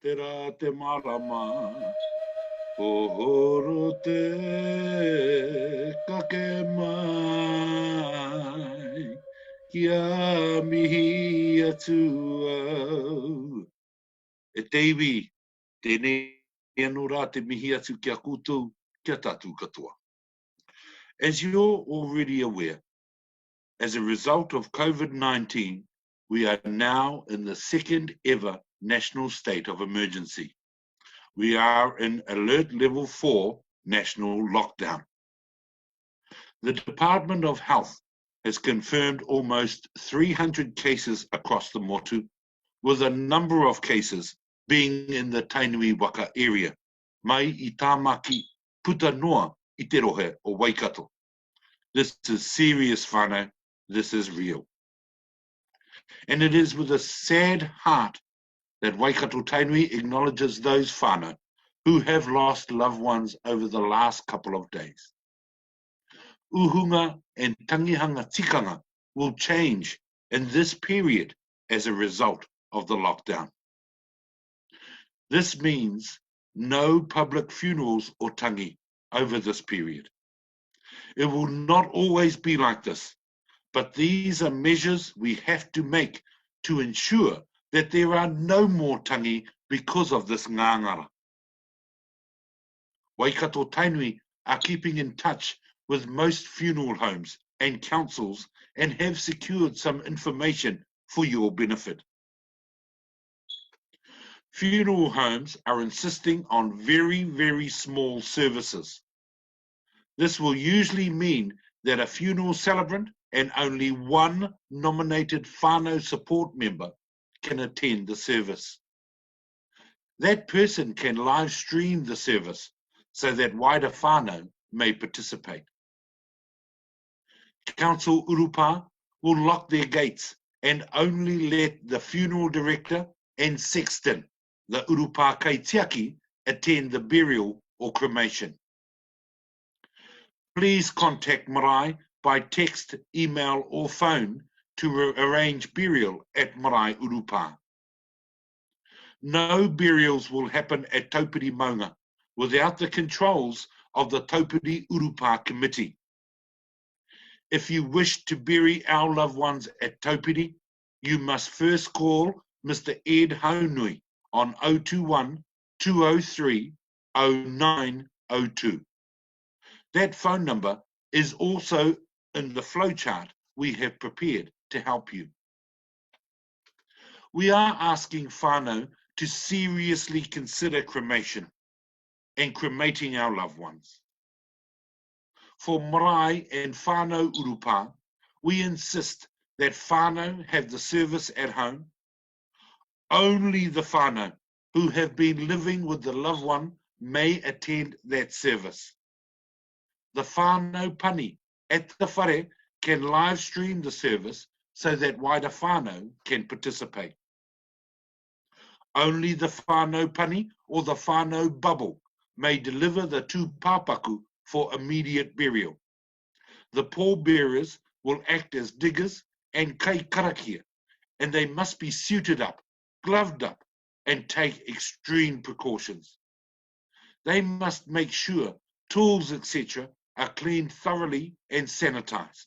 te rā te marama, ohoro te kake mai, kia mihi atu au. E teiwi, tēnei anō rā te mihi atu kia koutou, kia tātou katoa. As you're already aware, as a result of COVID-19, we are now in the second ever national state of emergency. We are in alert level 4 national lockdown. The Department of Health has confirmed almost 300 cases across the motu, with a number of cases being in the Tainui Waka area, mai I Tāmaki puta noa I te rohe o Waikato. This is serious whanau, this is real. And it is with a sad heart that Waikato-Tainui acknowledges those whanau who have lost loved ones over the last couple of days. Uhunga and Tangihanga tikanga will change in this period as a result of the lockdown. This means no public funerals or tangi over this period. It will not always be like this, but these are measures we have to make to ensure that there are no more tangi because of this ngaangara. Waikato-Tainui are keeping in touch with most funeral homes and councils and have secured some information for your benefit. Funeral homes are insisting on very, very small services. This will usually mean that a funeral celebrant and only one nominated whanau support member can attend the service. That person can live stream the service so that wider whanau may participate. Council Urupaa will lock their gates and only let the Funeral Director and Sexton, the Urupaa kaitiaki, attend the burial or cremation. Please contact marae by text, email or phone to arrange burial at marae Urupaa. No burials will happen at Taupiri Maunga without the controls of the Taupiri Urupaa Committee. If you wish to bury our loved ones at Taupiri, you must first call Mr. Ed Haunui on 021 203 0902. That phone number is also in the flowchart we have prepared to help you. We are asking whanau to seriously consider cremation and cremating our loved ones. For marae and whanau Urupaa, we insist that whanau have the service at home. Only the whanau who have been living with the loved one may attend that service. The whanau pani at the whare can live stream the service so that wider whanau can participate. Only the whanau pani or the whanau bubble may deliver the tūpapaku for immediate burial. The pallbearers will act as diggers and karakia, and they must be suited up, gloved up, and take extreme precautions. They must make sure tools, etc., are cleaned thoroughly and sanitized.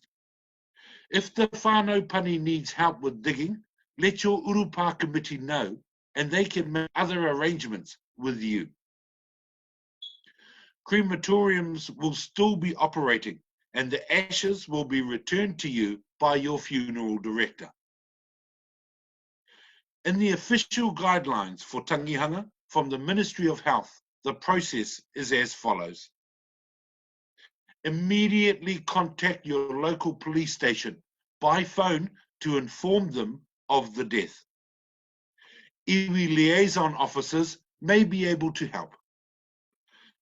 If the whanau pani needs help with digging, let your Urupaa committee know, and they can make other arrangements with you. Crematoriums will still be operating, and the ashes will be returned to you by your funeral director. In the official guidelines for tangihanga from the Ministry of Health, the process is as follows. Immediately contact your local police station by phone to inform them of the death. Iwi liaison officers may be able to help.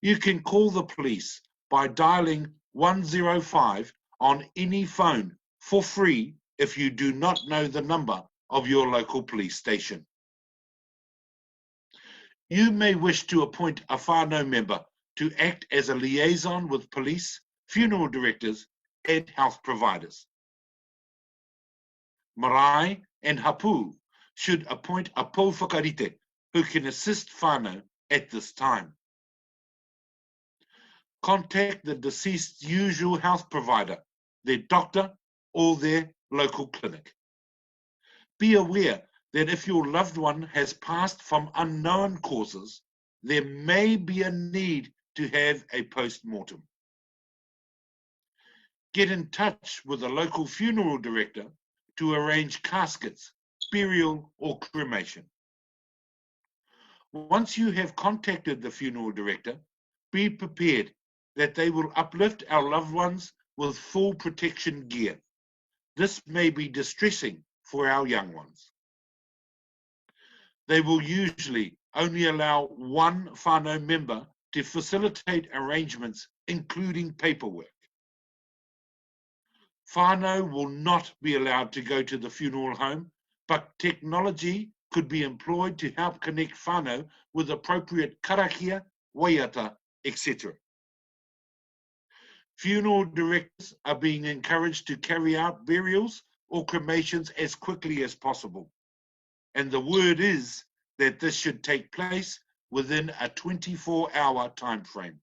You can call the police by dialing 105 on any phone for free if you do not know the number of your local police station. You may wish to appoint a whanau member to act as a liaison with police, funeral directors, and health providers. Marae and hapu should appoint a pouwhakarite who can assist whanau at this time. Contact the deceased's usual health provider, their doctor, or their local clinic. Be aware that if your loved one has passed from unknown causes, there may be a need to have a post-mortem. Get in touch with a local funeral director to arrange caskets, burial, or cremation. Once you have contacted the funeral director, be prepared that they will uplift our loved ones with full protection gear. This may be distressing for our young ones. They will usually only allow one whanau member to facilitate arrangements, including paperwork. Whanau will not be allowed to go to the funeral home, but technology could be employed to help connect whanau with appropriate karakia, waiata, etc. Funeral directors are being encouraged to carry out burials or cremations as quickly as possible. And the word is that this should take place within a 24-hour time frame.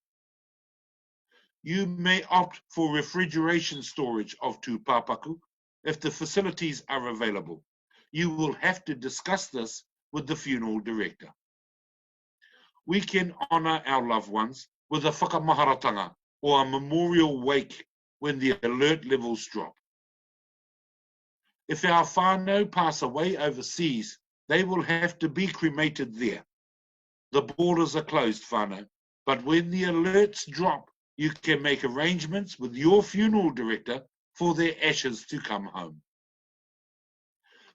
You may opt for refrigeration storage of tūpapaku if the facilities are available. You will have to discuss this with the funeral director. We can honour our loved ones with a whakamaharatanga or a memorial wake when the alert levels drop. If our whānau pass away overseas, they will have to be cremated there. The borders are closed, whānau, but when the alerts drop, you can make arrangements with your funeral director for their ashes to come home.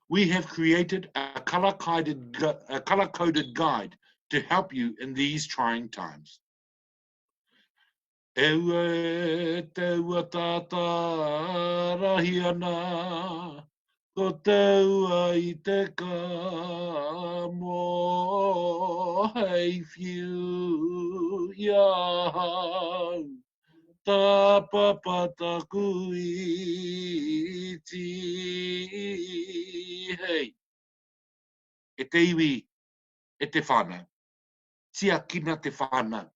We have created a color-coded guide to help you in these trying times. Ewe teua taataarahi ana, ko teua I te kamo, hei whiu, ahau, taapapa taku I hei. E te iwi, e te whanau. Tiakina te whanau.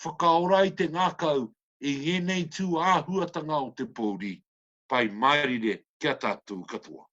Whakaora I te ngaakau I ngenei tū āhuatanga o te pōri. Pai mairire kia tātou katoa.